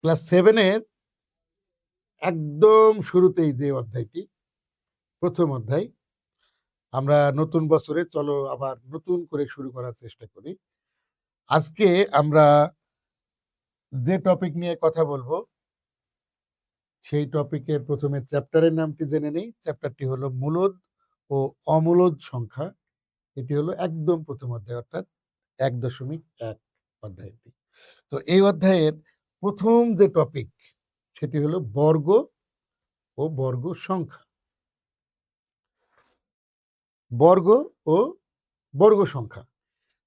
Class 7-এর একদম শুরুতেই যে অধ্যায়টি, প্রথম অধ্যায়, আমরা নতুন বছরে চলো আবার নতুন করে শুরু করার চেষ্টা করি। আজকে আমরা যে টপিক নিয়ে কথা বলবো সেই টপিকের প্রথমে চ্যাপ্টারের নামটি জেনে নেই। চ্যাপ্টারটি হলো মূলদ ও অমূলদ সংখ্যা। এটি হলো একদম প্রথম অধ্যায়, অর্থাৎ 1.1 অধ্যায়টি। তো এই অধ্যায়ের প্রথম যে টপিক সেটি হলো বর্গ ও বর্গ সংখ্যা। বর্গ ও বর্গ সংখ্যা।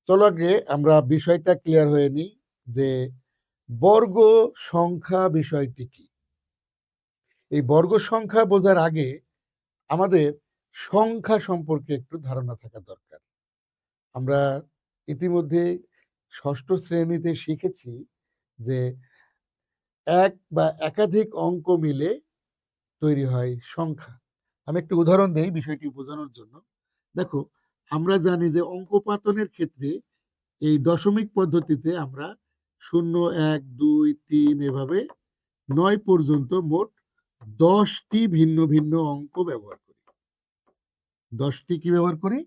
চলো আগে আমরা বিষয়টা ক্লিয়ার হয়ে নিই যে বর্গ সংখ্যা বিষয়টি কি। এই বর্গ সংখ্যা বোঝার আগে আমাদের সংখ্যা সম্পর্কে একটু ধারণা থাকা দরকার। আমরা ইতিমধ্যে ষষ্ঠ শ্রেণীতে শিখেছি যে এক বা একাধিক অঙ্ক মিলে তৈরি হয় সংখ্যা। আমি একটু উদাহরণ দেই বিষয়টি বোঝানোর জন্য। দেখো, আমরা জানি যে অঙ্ক পাতনের ক্ষেত্রে এই দশমিক পদ্ধতিতে আমরা 0, 1, 2, 3 এভাবে 9 পর্যন্ত মোট 10টি ভিন্ন ভিন্ন অঙ্ক ব্যবহার করি। 10টি কি ব্যবহার করি?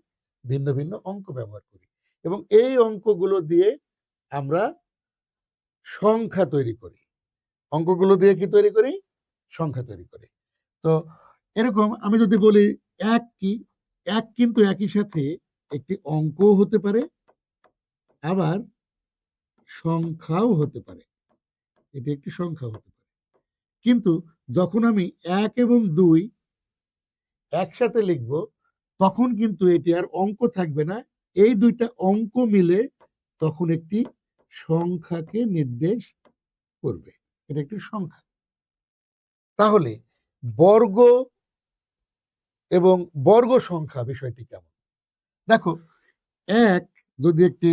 ভিন্ন ভিন্ন অঙ্ক ব্যবহার করি, এবং এই অঙ্কগুলো দিয়ে আমরা সংখ্যা তৈরি করি। অঙ্কগুলো দিয়ে কি তৈরি করি? সংখ্যা তৈরি করি। তো এরকম আমি যদি বলি এক কি, এক কিন্তু একই সাথে একটি অঙ্কও হতে পারে, আবার সংখ্যাও হতে পারে। এটি একটি সংখ্যা হতে পারে। কিন্তু যখন আমি 1 এবং 2 একসাথে লিখব, তখন কিন্তু এটি আর অঙ্ক থাকবে না। এই দুইটা অঙ্ক মিলে তখন একটি সংখ্যাকে নির্দেশ করবে। এটা একটি সংখ্যা। তাহলে বর্গ এবং বর্গ সংখ্যা বিষয়টি কেমন? দেখো, এক যদি একটি,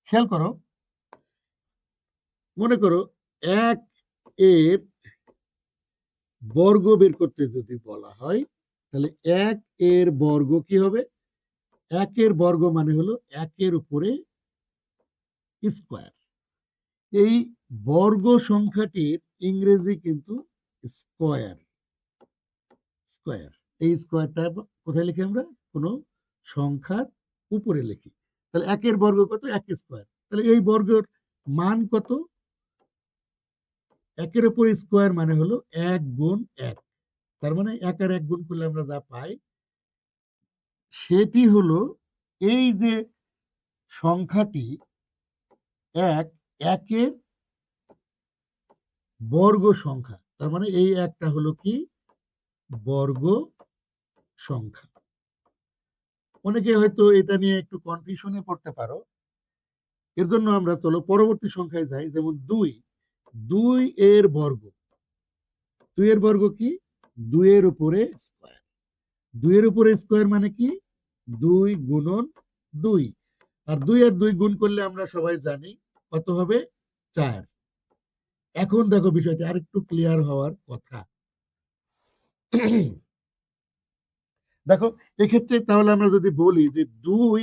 খেয়াল করো, মনে করো 1 এর বর্গ বের করতে যদি বলা হয়, তাহলে 1 এর বর্গ কি হবে? 1 এর বর্গ মানে হলো 1 এর উপরে স্কোয়ার। এই বর্গ সংখ্যাটির ইংরেজি কিন্তু স্কোয়ার। স্কোয়ার, এই স্কোয়ারটা কোথায় লিখি আমরা? কোনো সংখ্যার উপরে লিখি। তাহলে 1 এর বর্গ কত? 1 স্কোয়ার। তাহলে এই বর্গের মান কত? 1 এর উপরে স্কোয়ার মানে হলো 1 গুণ 1। তার মানে 1 আর 1 গুণ করলে আমরা যা পাই সেটি হলো এই যে সংখ্যাটি 1, 1 এর বর্গ সংখ্যা। তার মানে এই একটা হলো কি? বর্গ সংখ্যা। অনেকে হয়তো এটা নিয়ে একটু কনফিউশনে পড়তে পারো। এর জন্য আমরা চলো পরবর্তী সংখ্যায় যাই। যেমন 2, 2 এর বর্গ। 2 এর বর্গ কি? 2 এর উপরে স্কোয়ার। 2 এর উপরে স্কোয়ার মানে কি? 2 গুণন 2। আর 2 আর 2 গুণ করলে আমরা সবাই জানি কত হবে? 4। এখন দেখো বিষয়টি আরেকটু ক্লিয়ার হওয়ার কথা। দেখো, এক্ষেত্রে তাহলে আমরা যদি বলি যে 2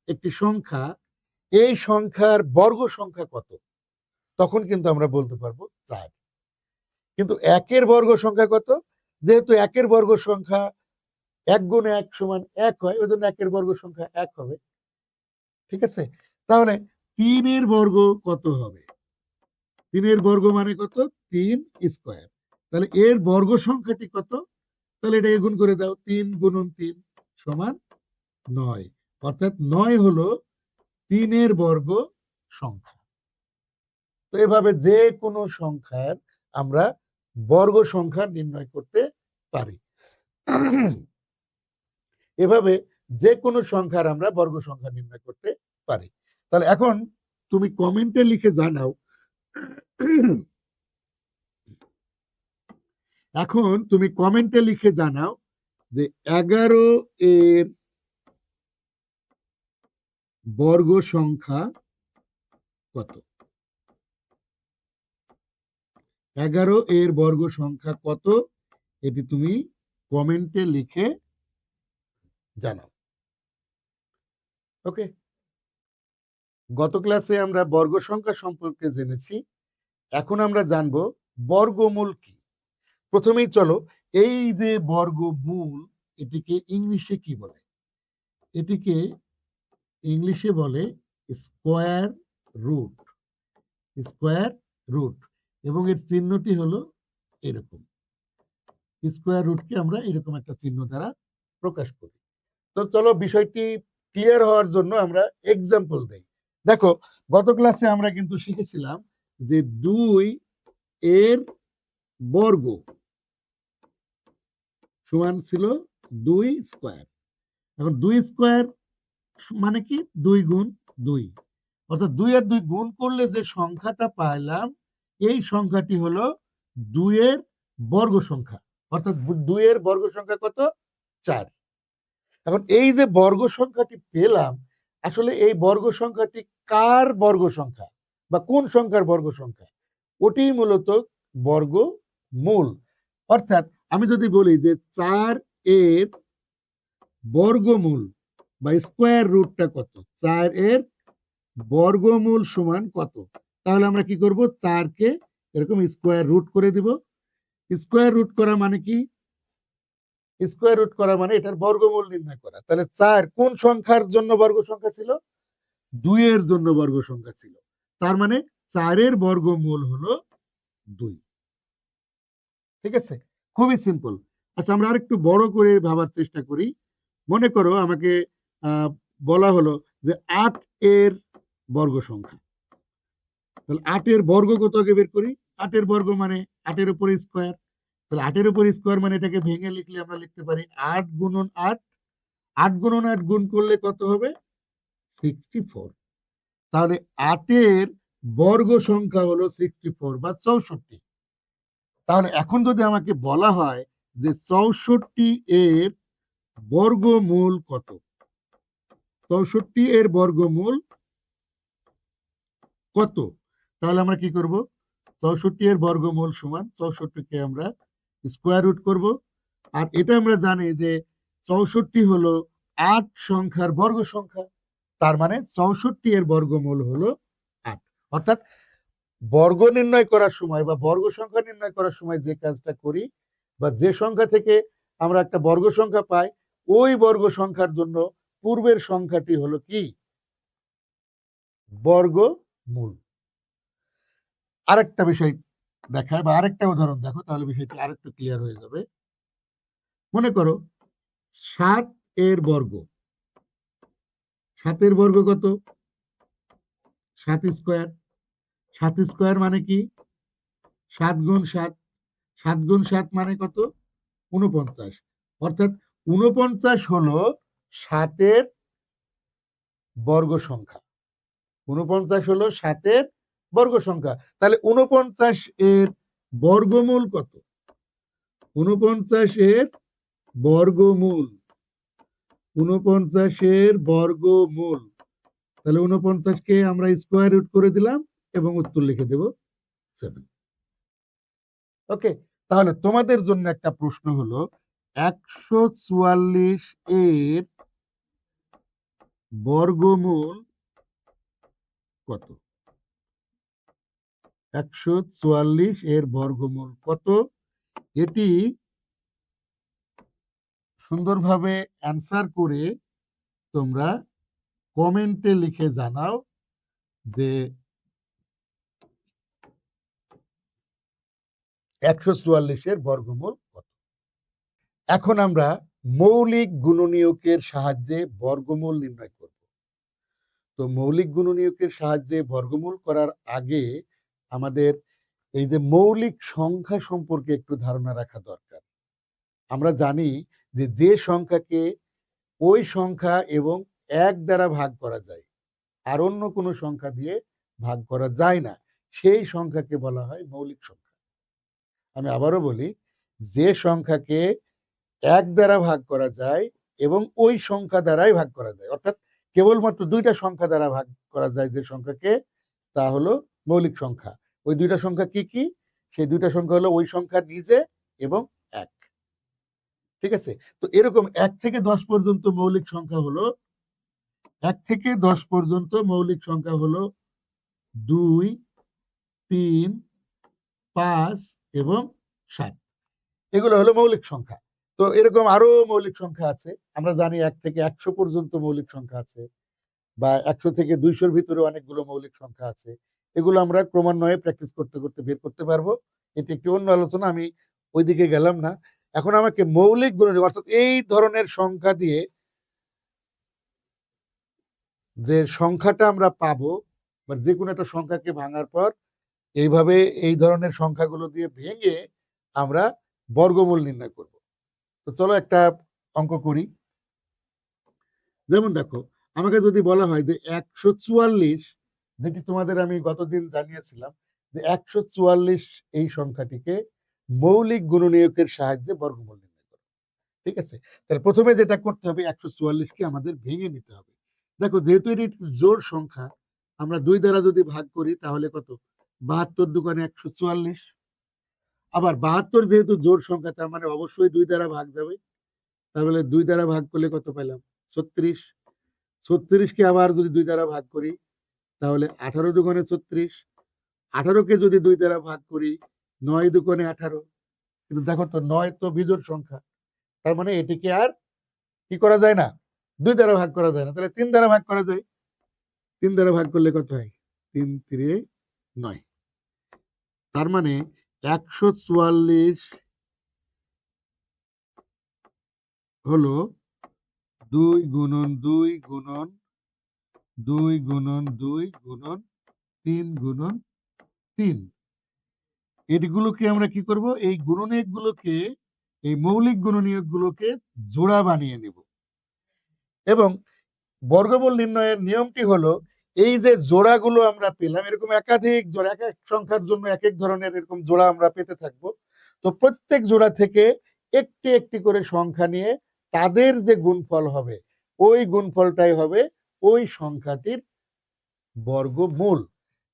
একটি সংখ্যা, এই সংখ্যার বর্গ সংখ্যা কত, তখন কিন্তু আমরা বলতে পারবো 4। কিন্তু 1 এর বর্গ সংখ্যা কত? যেহেতু 1 এর বর্গ সংখ্যা 1 গুণ 1 সমান 1 হয়, ওই জন্য 1 এর বর্গ সংখ্যা 1 হবে। ঠিক আছে? তাহলে 3 এর বর্গ কত হবে? 3 এর বর্গ মানে কত? 3 স্কোয়ার। তাহলে এর বর্গ সংখ্যাটি কত? তাহলে এটাকে গুণ করে দাও। 3 গুণন 3 সমান 9। অর্থাৎ 9 হলো 3 এর বর্গ সংখ্যা। তো এভাবে যে কোনো সংখ্যার আমরা বর্গ সংখ্যা নির্ণয় করতে পারি। এভাবে যে কোনো সংখ্যার আমরা বর্গ সংখ্যা নির্ণয় করতে পারি। তাহলে এখন তুমি কমেন্টে লিখে জানাও, এখন তুমি কমেন্টে লিখে জানাও যে 11 এর বর্গ সংখ্যা কত? 11 এর বর্গ সংখ্যা কত? এটি তুমি কমেন্টে লিখে জানাও। ওকে। গত ক্লাসে আমরা বর্গ সংখ্যা সম্পর্কে জেনেছি। এখন আমরা জানব বর্গমূল কি। প্রথমেই চলো, এই যে বর্গমূল, এটিকে ইংলিশে কি বলে? এটিকে ইংলিশে বলে স্কোয়ার রুট। স্কোয়ার রুট, এবং এর চিহ্নটি হলো এরকম। স্কোয়ার রুটকে আমরা এরকম একটা চিহ্ন দ্বারা প্রকাশ করি। তো চলো, বিষয়টি ক্লিয়ার হওয়ার জন্য আমরা এক্সাম্পল দেই। দেখো, গত ক্লাসে আমরা কিন্তু শিখেছিলাম যে 2 এর বর্গ সমান ছিল 2 স্কোয়ার। এখন 2 স্কোয়ার মানে কি? 2 গুণ 2, অর্থাৎ 2 আর 2 গুণ করলে যে সংখ্যাটা পাইলাম, এই সংখ্যাটি হলো 2 এর বর্গ সংখ্যা। অর্থাৎ 2 এর বর্গ সংখ্যা কত? 4। এখন এই যে বর্গ সংখ্যাটি পেলাম, আসলে এই বর্গ সংখ্যাটি কার বর্গ সংখ্যা বা কোন সংখ্যার বর্গ সংখ্যা? ওটি মূলত বর্গমূল। অর্থাৎ আমি যদি বলি যে 4 এর বর্গমূল বা স্কোয়ার রুটটা কত, 4 এর বর্গমূল সমান কত, তাহলে আমরা কি করব? 4 কে এরকম স্কোয়ার রুট করে দিব। স্কোয়ার রুট করা মানে কি? স্কোয়ার রুট করা মানে এটার বর্গমূল নির্ণয় করা। তাহলে 4 কোন সংখ্যার জন্য বর্গ সংখ্যা ছিল? 2 এর জন্য বর্গ সংখ্যা ছিল। তার মানে 4 এর বর্গমূল হলো 2। ঠিক আছে, খুবই সিম্পল। আচ্ছা, আমরা আরেকটু বড় করে ভাবার চেষ্টা করি। মনে করো আমাকে বলা হলো যে 8 এর বর্গ সংখ্যা। তাহলে 8 এর বর্গ কত আগে বের করি। 8 এর বর্গ মানে 8 এর উপরে স্কোয়ার। তাহলে 8 এর উপরে স্কোয়ার মানে এটাকে ভেঙে লিখলে আমরা লিখতে পারি 8 গুণন 8। 8 গুণন 8 গুণ করলে কত হবে? 64। তাহলে 8 এর বর্গ সংখ্যা হলো 64 বা 64। তাহলে এখন যদি আমাকে বলা হয় যে 64 এর বর্গমূল কত, 64 এর বর্গমূল কত, তাহলে আমরা কি করব? 64 এর বর্গমূল সমান 64 কে আমরা স্কোয়ার রুট করব। আর এটা আমরা জানি যে 64 হলো 8 সংখ্যার বর্গ সংখ্যা। তার মানে 64 এর বর্গমূল হলো 8। অর্থাৎ বর্গ নির্ণয় করার সময় বা বর্গ সংখ্যা নির্ণয় করার সময় যে কাজটা করি বা যে সংখ্যা থেকে আমরা একটা বর্গ সংখ্যা পাই, ওই বর্গ সংখ্যার জন্য পূর্বের সংখ্যাটি হলো কি? বর্গমূল। আরেকটা বিষয় দেখায় বা আরেকটা উদাহরণ দেখো, তাহলে বিষয়টি আরেকটু ক্লিয়ার হয়ে যাবে। মনে করো 7 এর বর্গ। 7 এর বর্গ কত? 7 স্কোয়ার। 7 স্কোয়ার মানে কি? 7 গুণ 7। 7 গুণ 7 মানে কত? 49। অর্থাৎ 49 হলো 7 এর বর্গ সংখ্যা। 49 হলো 7 এর বর্গ সংখ্যা। তাহলে 49 এর বর্গমূল কত? 49 এর বর্গমূল, 49 এর বর্গমূল। তাহলে 49 কে আমরা স্কোয়ার রুট করে দিলাম এবং উত্তর লিখে দেব 7। ওকে, তাহলে তোমাদের জন্য একটা প্রশ্ন হলো 144 এর বর্গমূল কত? 144 এর বর্গমূল কত? এটি সুন্দরভাবে অ্যান্সার করে তোমরা কমেন্টে লিখে জানাও যে 144 এর বর্গমূল কত। এখন আমরা মৌলিক গুণনীয়কের সাহায্যে বর্গমূল নির্ণয় করব। তো মৌলিক গুণনীয়কের সাহায্যে বর্গমূল করার আগে আমাদের এই যে মৌলিক সংখ্যা সম্পর্কে একটু ধারণা রাখা দরকার। আমরা জানি যে যে সংখ্যাকে ওই সংখ্যা এবং 1 দ্বারা ভাগ করা যায়, আর অন্য কোনো সংখ্যা দিয়ে ভাগ করা যায় না, সেই সংখ্যাকে বলা হয় মৌলিক সংখ্যা। আমি আবারও বলি, যে সংখ্যাকে 1 দ্বারা ভাগ করা যায় এবং ওই সংখ্যা দ্বারাই ভাগ করা যায়, অর্থাৎ কেবলমাত্র 2টা সংখ্যা দ্বারা ভাগ করা যায় যে সংখ্যাকে, তা হলো মৌলিক সংখ্যা। ওই 2টা সংখ্যা কি কি? সেই 2টা সংখ্যা হলো ওই সংখ্যা নিজে এবং 1। ঠিক আছে? তো এরকম 1 থেকে 10 পর্যন্ত মৌলিক সংখ্যা হলো 1 থেকে 10 পর্যন্ত মৌলিক সংখ্যা হলো 2, 3, 5 এবং 7। এগুলো হলো মৌলিক সংখ্যা। তো এরকম আরো মৌলিক সংখ্যা আছে। আমরা জানি 1 থেকে 100 পর্যন্ত মৌলিক সংখ্যা আছে, বা 100 থেকে 200 র ভিতরে অনেকগুলো মৌলিক সংখ্যা আছে। এগুলো আমরা ক্রমান্বয়ে প্র্যাকটিস করতে, করতে বের করতে পারবো। এটি একটি অন্য আলোচনা, আমি ওইদিকে গেলাম না। এখন আমাকে মৌলিক গুণনীয়ক, অর্থাৎ এই ধরনের সংখ্যা দিয়ে যে সংখ্যাটা আমরা পাবো, বা যে কোনো একটা সংখ্যাকে ভাঙার পর এইভাবে এই ধরনের সংখ্যাগুলো দিয়ে ভেঙে আমরা বর্গমূল নির্ণয় করব। তো চলো একটা অঙ্ক করি। যেমন দেখো, আমাকে যদি বলা হয় যে 144, যেটি তোমাদের আমি গতদিন জানিয়েছিলাম যে 144 এই সংখ্যাটিকে মৌলিক গুণনীয়কের সাহায্যে বর্গমূল নির্ণয় করো। ঠিক আছে? তাহলে প্রথমে যেটা করতে হবে, 144কে আমাদের ভেঙে নিতে হবে। দেখো, যেহেতু এটি জোড় সংখ্যা, আমরা 2 দ্বারা যদি ভাগ করি তাহলে কত? 72 দুগুণে 144। আবার 72 যেহেতু জোড় সংখ্যা, তার মানে অবশ্যই 2 দ্বারা ভাগ যাবে। তাহলে 2 দ্বারা ভাগ করলে কত পেলাম? 36। 36কে আবার যদি 2 দ্বারা ভাগ করি তাহলে 18 দুগুণে 36। 18কে যদি 2 দ্বারা ভাগ করি 9 দুগুণে 18। কিন্তু দেখো তো, 9 তো বিজোড় সংখ্যা, তার মানে এটিকে আর কি করা যায় না, 2 দ্বারা ভাগ করা যায় না। তাহলে 3 দ্বারা ভাগ করা যায়। 3 দ্বারা ভাগ করলে কত হয়? 3 3 9। তার মানে 144 হলো 2 গুণন 2 গুণন 2 গুণন 2 গুণন 3 গুণন 3। এগুলোকে আমরা কি করব? এই গুণনীয়কগুলোকে, এই মৌলিক গুণনীয়কগুলোকে জোড়া বানিয়ে নেব। এবং বর্গমূল নির্ণয়ের নিয়মটি হলো, এই যে জোড়াগুলো আমরা পেলাম, এরকম একাধিক জোড়া, এক এক সংখ্যার জন্য এক এক ধরনের এরকম জোড়া আমরা পেতে থাকবো। তো প্রত্যেক জোড়া থেকে একটি একটি করে সংখ্যা নিয়ে তাদের যে গুণফল হবে, ওই গুণফলটাই হবে ওই সংখ্যাটির বর্গমূল।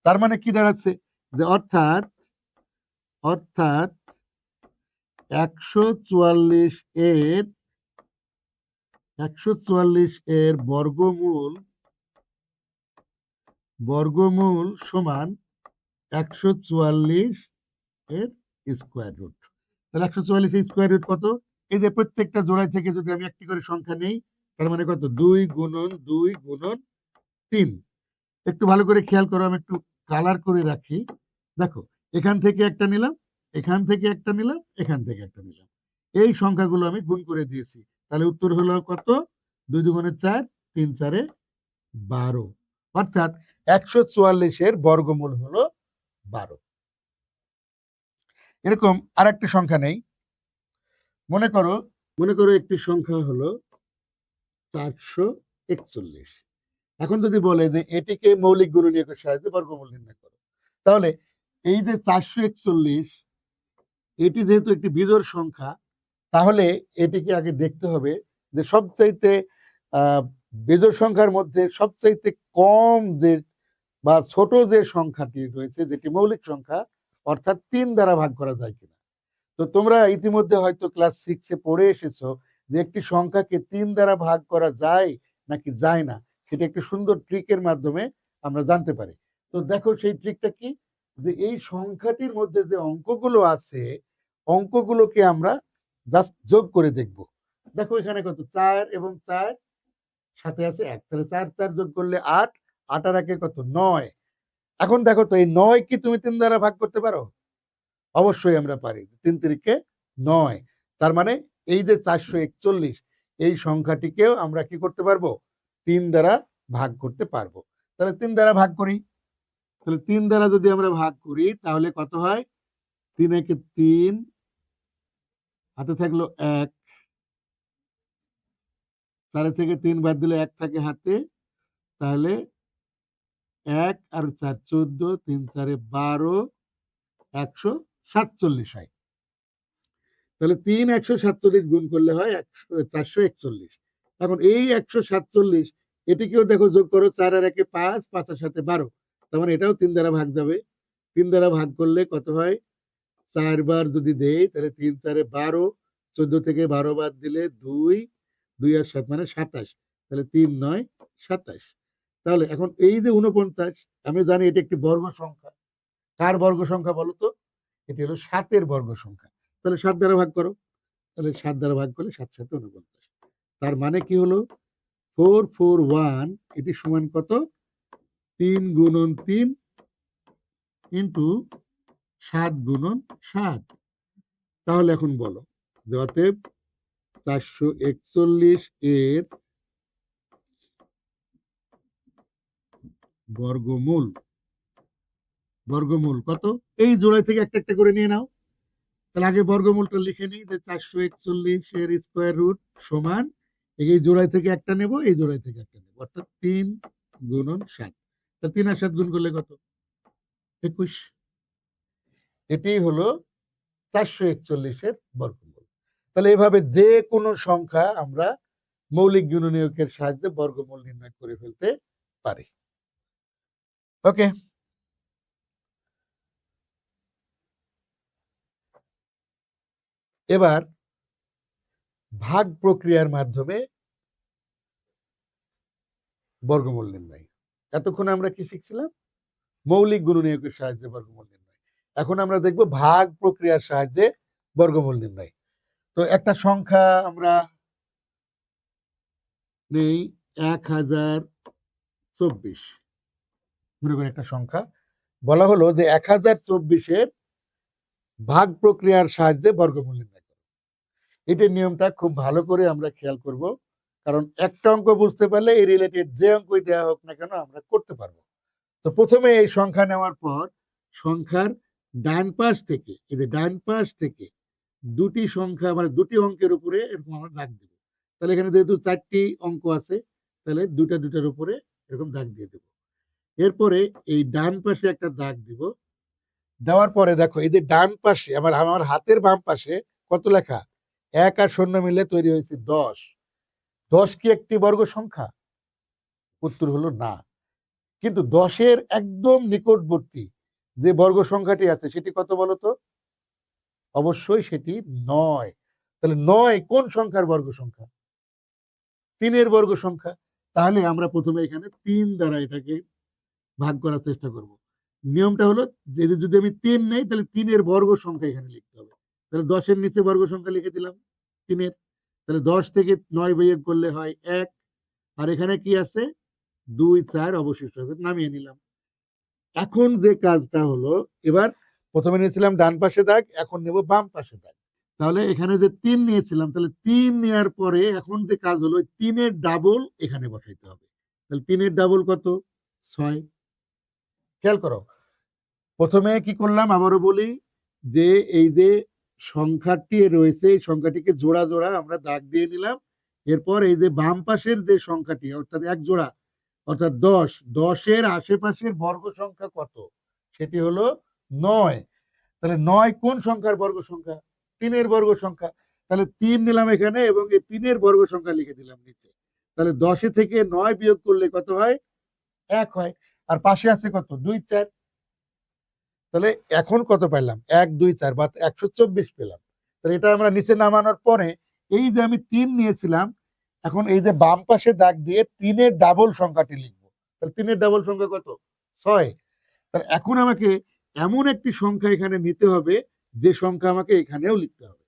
তার মানে কি দাঁড়াচ্ছে? যে অর্থাৎ অর্থাৎ 144 এর 144 এর বর্গমূল সমান 144 এর স্কোয়ার রুট। তাহলে 144 এর স্কোয়ার রুট কত? এই যে প্রত্যেকটা জোড়ায় থেকে যদি আমি একটি করে সংখ্যা নেই, তার মানে কত? 2 গুণন 2 গুণন 3। একটু ভালো করে খেয়াল করো, আমি একটু কালার করে রাখি। দেখো, এখান থেকে একটা নিলাম, এখান থেকে একটা নিলাম, এখান থেকে একটা নিলাম, এই সংখ্যাগুলো আমি গুণ করে দিয়েছি। তাহলে উত্তর হলো কত? 2 দুগুণে 4, 3 4 12। অর্থাৎ 144 এর বর্গমূল হলো 12। এরকম আর একটা সংখ্যা নেই। মনে করো একটি সংখ্যা হলো 441। এখন যদি বলে যে এটিকে মৌলিক গুণনীয়কের সাহায্যে বর্গমূল নির্ণয় করো, তাহলে এই যে 441, এটি যেহেতু একটি বিজোড় সংখ্যা, তাহলে এটিকে আগে দেখতে হবে যে সবচাইতে বিজোড় সংখ্যার মধ্যে সবচাইতে কম যে বা ছোট যে সংখ্যাটি রয়েছে, যেটি মৌলিক সংখ্যা, অর্থাৎ 3 দ্বারা ভাগ করা যায় কিনা। তো তোমরা ইতিমধ্যে হয়তো ক্লাস 6-এ পড়ে এসেছো যে একটি সংখ্যাকে 3 দ্বারা ভাগ করা যায় নাকি যায় না, সেটা একটি সুন্দর ট্রিকের মাধ্যমে আমরা জানতে পারি। তো দেখো, সেই ট্রিকটা কি? যে এই সংখ্যাটির মধ্যে যে অঙ্কগুলো আছে, অঙ্কগুলোকে আমরা জাস্ট যোগ করে দেখব। দেখো এখানে কত? 4 এবং 4, সাথে আছে 1, তাহলে 4 4 যোগ করলে 8, 8 আর 1 কত? 9। এখন দেখো তো, এই 9 কি তুমি 3 দ্বারা ভাগ করতে পারো? অবশ্যই আমরা পারি। 3 তিরিকে 9। তার মানে এই যে 441, এই সংখ্যাটিকেও আমরা কি করতে পারবো? 3 দ্বারা ভাগ করতে পারবো। তাহলে 3 দ্বারা ভাগ করি। তাহলে 3 দ্বারা যদি আমরা ভাগ করি তাহলে কত হয়? 3 একে 3, হাতে থাকলো 1, 4 থেকে 3 বাদ দিলে 1 থাকে হাতে, তাহলে 1 আর 4 14, 3 4 12, 147 হয়। তাহলে 3 147 গুণ করলে হয় 441। এখন এই 147, এটিকেও দেখো যোগ করো, 4 আর 1 5, 5 আর 7 12, তার মানে এটাও 3 দ্বারা ভাগ যাবে। 3 দ্বারা ভাগ করলে কত হয়? 4 বার যদি দেই তাহলে 3 4 12, 14 থেকে 12 বাদ দিলে 2, 2 আর 7 মানে 27, তাহলে 3 9 27। তাহলে এখন এই যে 49, আমি জানি এটা একটি বর্গ সংখ্যা। কার বর্গ সংখ্যা বলো তো? এটি হলো 7-এর বর্গ সংখ্যা। তাহলে 7 দ্বারা ভাগ করো। তাহলে 7 দ্বারা ভাগ করলে 7 7 49। তার মানে কি হলো? 441 এটি সমান কত? 3 গুণন 3 ইন্টু 7 গুণন 7। তাহলে এখন বলো যে অতএব 441 এর বর্গমূল কত? এই জোড়ায় থেকে একটা একটা করে নিয়ে নাও। তাহলে আগে বর্গমূলটা লিখে নিই যে 441 এর স্কোয়ার রুট সমান এই জোড়ায় থেকে একটা নেব, এই জোড়ায় থেকে একটা নেব, অর্থাৎ 3 গুণন 7। তা 3 আর 7 গুণ করলে কত? 21। এটি হলো 441 এর বর্গমূল। তাহলে এভাবে যে কোনো সংখ্যা আমরা মৌলিক গুণনীয়কের সাহায্যে বর্গমূল নির্ণয় করে ফেলতে পারি। ওকে, এবার ভাগ প্রক্রিয়ার মাধ্যমে বর্গমূল নির্ণয়। এতক্ষণ আমরা কি শিখছিলাম? মৌলিক গুণনীয়কের সাহায্যে বর্গমূল নির্ণয়। এখন আমরা দেখব ভাগ প্রক্রিয়ার সাহায্যে বর্গমূল নির্ণয়। তো একটা সংখ্যা আমরা নেই 1024, মনে করি একটা সংখ্যা বলা হলো যে 1024-এর ভাগ প্রক্রিয়ার সাহায্যে বর্গমূল নির্ণয় করো। এটার নিয়মটা খুব ভালো করে আমরা খেয়াল করব, কারণ একটা অঙ্ক বুঝতে পারলে এই রিলেটেড যে অঙ্কই দেওয়া হোক না কেন আমরা করতে পারবো। তো প্রথমে এই সংখ্যা নেওয়ার পর সংখ্যার ডান পাশ থেকে, এই যে ডান পাশ থেকে দুটি সংখ্যা মানে দুটি অঙ্কের উপরে এরকম আমরা দাগ দেবো। তাহলে এখানে যেহেতু 4টি অঙ্ক আছে, তাহলে দুটার উপরে এরকম দাগ দিয়ে দেবো। এরপরে এই ডান পাশে একটা দাগ দিব। দেওয়ার পরে দেখো এই যে ডান পাশে আমার হাতের বাম পাশে কত লেখা? 1 আর 0 মিলে তৈরি হয়েছে 10। 10 কি একটি বর্গ সংখ্যা? উত্তর হলো না। কিন্তু 10-এর একদম নিকটবর্তী যে বর্গ সংখ্যাটি আছে সেটি কত বলো তো? অবশ্যই সেটি 9। তাহলে 9 কোন সংখ্যার বর্গ সংখ্যা? 3-এর বর্গ সংখ্যা। তাহলে আমরা প্রথমে এখানে 3 দ্বারা এটাকে ভাগ করার চেষ্টা করব। নিয়মটা হলো যে যদি আমি 3 নেই তাহলে 3-এর বর্গ সংখ্যা এখানে লিখতে হবে। তাহলে 10-এর নিচে বর্গ সংখ্যা লিখে দিলাম 3-এর। তাহলে 10 থেকে 9 বিয়োগ করলে হয় 1। আর এখানে কি আছে? 2 4 অবশিষ্ট আছে, নামিয়ে নিলাম। এখন যে কাজটা হলো, এবার প্রথমে নিয়েছিলাম ডান পাশে দাগ, এখন নেব বাম পাশে দাগ। তাহলে এখানে যে 3 নিয়েছিলাম, তাহলে 3 নেওয়ার পরে এখন যে কাজ হলো 3-এর ডাবল এখানে বসাইতে হবে। তাহলে 3-এর ডাবল কত? 6। খেয়াল করো, প্রথমে কি করলাম আবারও বলি যে এই যে সংখ্যাটি রয়েছে এই সংখ্যাটিকে জোড়া জোড়া আমরা দাগ দিয়ে নিলাম। এরপর এই যে বাম পাশের যে সংখ্যাটি অর্থাৎ এক জোড়া অর্থাৎ 10, 10-এর আশেপাশের বর্গ সংখ্যা কত? সেটি হলো 9। তাহলে 9 কোন সংখ্যার বর্গ সংখ্যা? 3-এর বর্গ সংখ্যা। তাহলে 3 নিলাম এখানে এবং এই 3-এর বর্গ সংখ্যা লিখে দিলাম নিচে। তাহলে 10 থেকে 9 বিয়োগ করলে কত হয়? 1 হয়। আর পাশে আছে কত? 2 4। তাহলে এখন কত পাইলাম? 1 2 4 বা 124 পেলাম। তাহলে এটা আমরা নিচে নামানোর পরে এই যে আমি 3 নিয়েছিলাম, এখন এই যে বাম পাশে দাগ দিয়ে 3-এর ডাবল সংখ্যাটি লিখবো। তাহলে 3-এর ডাবল সংখ্যা কত? 6। তাহলে এখন আমাকে এমন একটি সংখ্যা এখানে নিতে হবে যে সংখ্যা আমাকে এখানেও লিখতে হবে।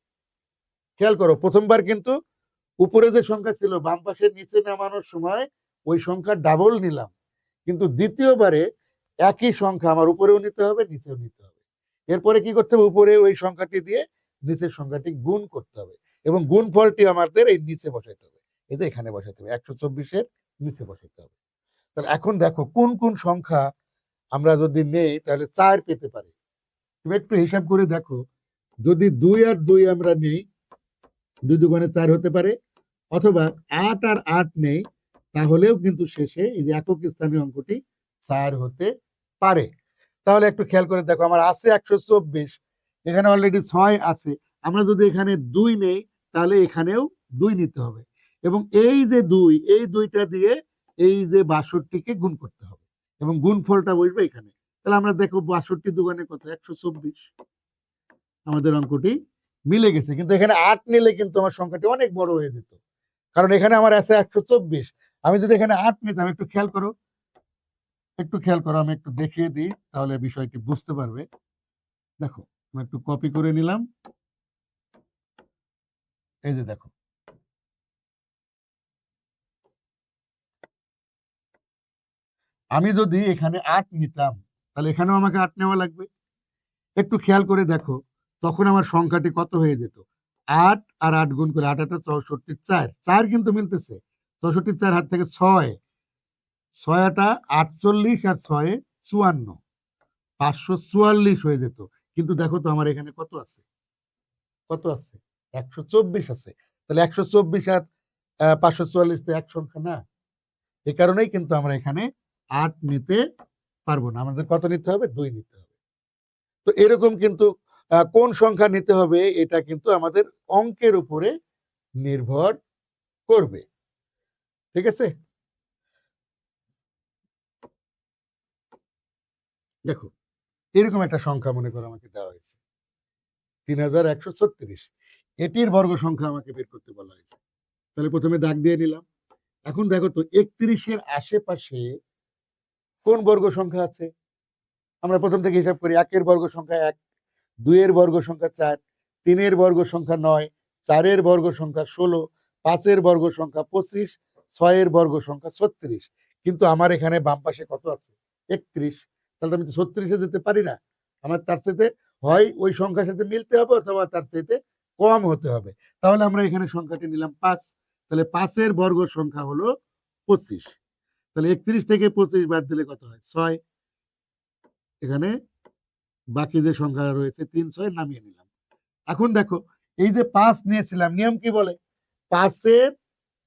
খেয়াল করো, প্রথমবার কিন্তু উপরে যে সংখ্যা ছিল বাম পাশে নিচে নামানোর সময় ওই সংখ্যা ডাবল নিলাম, কিন্তু দ্বিতীয়বারে একই সংখ্যা আমার উপরেও নিতে হবে নিচেও নিতে হবে। এরপরে কি করতে হবে? উপরে ওই সংখ্যাটি দিয়ে নিচের সংখ্যাটি গুণ করতে হবে এবং গুণফলটি আমাদের এই নিচে বসাইতে হবে। এই যে এখানে বসাইতে হবে, 124-এর নিচে বসাইতে হবে। তাহলে এখন দেখো কোন কোন সংখ্যা আমরা যদি নেই তাহলে 4 পেতে পারি। তুমি একটু হিসাব করে দেখো, যদি 2 আর 2 আমরা নেই, 2 দুগুণে 4 হতে পারে, অথবা 8 আর 8 নেই, তাহলেও কিন্তু শেষে এই যে একক স্থানীয় অঙ্কটি 4 হতে পারে। তাহলে একটু খেয়াল করে দেখো, আমার আছে 124, এখানে অলরেডি 6 আছে। আমরা যদি এখানে 2 নেই তাহলে এখানেও 2 নিতে হবে এবং এই যে 2 এই 2টা দিয়ে এই যে 62-কে গুণ করতে হবে এবং গুণফলটা বসবে এখানে। তাহলে আমরা দেখো 62 দুগুণে কত? 124। আমাদের অঙ্কটি মিলে গেছে। কিন্তু এখানে 8 নিলে কিন্তু আমার সংখ্যাটি অনেক বড় হয়ে যেত, কারণ এখানে আমার আছে 124 আমি যদি এখানে 8 নিতাম, একটু খেয়াল করো, আমি একটু দেখিয়ে দিই, তাহলে বিষয়টি বুঝতে পারবে। দেখো, আমি একটু কপি করে নিলাম, এই যে দেখো, আমি যদি এখানে 8 নিতাম, তাহলে এখানেও আমাকে 8 নেওয়া লাগবে। একটু খেয়াল করে দেখো, তখন আমার সংখ্যাটি কত হয়ে যেত? 8 আর 8 গুণ করে 8 8 64, 4 কিন্তু মিলতেছে। 64 4 হাত থেকে 6, 6 8 48 আর 6 54, 544 হয়ে যেত। কিন্তু দেখো তো আমার এখানে কত আছে? 124 আছে। তাহলে 124 আর 544 তো এক সংখ্যা না। এই কারণেই কিন্তু আমরা এখানে 8 নিতে পারবো না, আমাদের কত নিতে হবে? 2 নিতে হবে। তো এরকম কিন্তু কোন সংখ্যা নিতে হবে এটা কিন্তু আমাদের অঙ্কের উপরে নির্ভর করবে। ঠিক আছে? দেখো, এরকম একটা সংখ্যা মনে করো আমাকে দেওয়া হয়েছে 3136, এটির বর্গ সংখ্যা আমাকে বের করতে বলা হয়েছে। তাহলে প্রথমে দাগ দিয়ে নিলাম। এখন দেখো তো 31-এর আশেপাশে কোন বর্গ সংখ্যা আছে? আমরা প্রথম থেকে হিসাব করি। 1-এর বর্গ সংখ্যা 1, 2-এর বর্গ সংখ্যা 4, 3-এর বর্গ সংখ্যা 9, 4-এর বর্গ সংখ্যা 16, 5-এর বর্গ সংখ্যা 25, 6-এর বর্গ সংখ্যা 36। কিন্তু আমার এখানে বাম পাশে কত আছে? 31। তাহলে আমি তো 36-এ যেতে পারি না। আমার তার চাইতে হয় ওই সংখ্যার সাথে মিলতে হবে, অথবা তার চাইতে কম হতে হবে। তাহলে আমরা এখানে সংখ্যাটি নিলাম 5। তাহলে 5-এর বর্গ সংখ্যা হলো 25। তাহলে 31 থেকে 25 বাদ দিলে কত হয়? 6। এখানে বাকি যে সংখ্যা রয়েছে 3 6 নামিয়ে নিলাম। এখন দেখো, এই যে 5 নিয়েছিলাম, নিয়ম কি বলে? 5-এর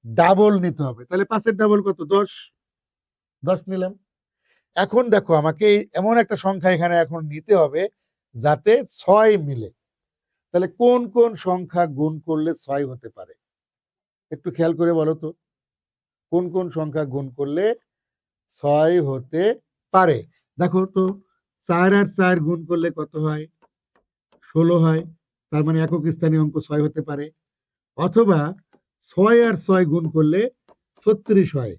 ডাবল নিতে হবে। তাহলে 5-এর ডাবল কত? 10। 10 নিলাম। এখন দেখো, আমাকে এমন একটা সংখ্যা এখানে এখন নিতে হবে যাতে 6 মিলে। তাহলে কোন কোন সংখ্যা গুণ করলে 6 হতে পারে? একটু খেয়াল করে বলো তো, কোন কোন সংখ্যা গুণ করলে 6 হতে পারে? দেখো তো, 4 আর 4 গুণ করলে কত হয়? 16 হয়। তার মানে একক স্থানীয় অঙ্ক 6 হতে পারে। অথবা 6 আর 6 গুণ করলে 36 হয়।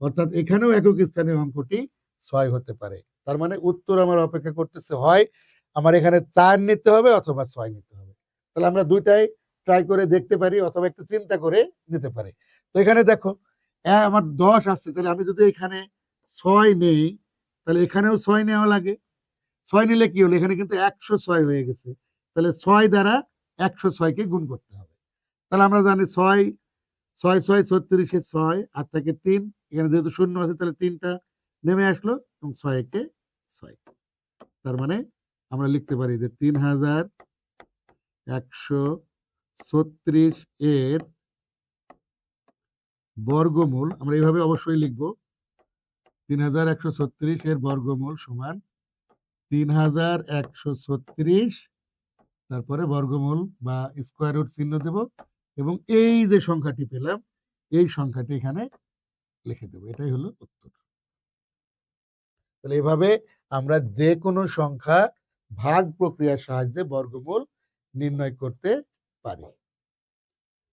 অর্থাৎ এখানেও একক স্থানীয় অঙ্কটি 6 হতে পারে। তার মানে উত্তর আমার অপেক্ষা করতেছে, হয় আমার এখানে 4 নিতে হবে অথবা 6 নিতে হবে। তাহলে আমরা দুইটাই ট্রাই করে দেখতে পারি, অথবা একটু চিন্তা করে নিতে পারি। তো এখানে দেখো, আমার 10 আছে, তাহলে আমি যদি এখানে 6 নেই, তাহলে এখানেও 6 নেওয়া লাগে। 6 নিলে কি হলো? এখানে কিন্তু 106 হয়ে গেছে। তাহলে 6 দ্বারা 106-কে গুণ করতে হবে। তাহলে আমরা জানি 6 6 6 36-এ 6 আর থাকে 3, এখানে যেহেতু শূন্য আছে তাহলে 3টা নেমে আসলো এবং 6 একে 6। তার মানে আমরা লিখতে পারি যে 3136 এর বর্গমূল, আমরা এইভাবে অবশ্যই লিখবো, 3136 এর বর্গমূল সমান 3136, তারপরে বর্গমূল বা স্কোয়ার রুট চিহ্ন দেব, এবং এই যে সংখ্যাটি পেলাম এই সংখ্যাটি এখানে লিখে দেবো। এটাই হলো উত্তর। তাহলে এভাবে আমরা যে কোনো সংখ্যা ভাগ প্রক্রিয়ার সাহায্যে বর্গমূল নির্ণয় করতে পারি।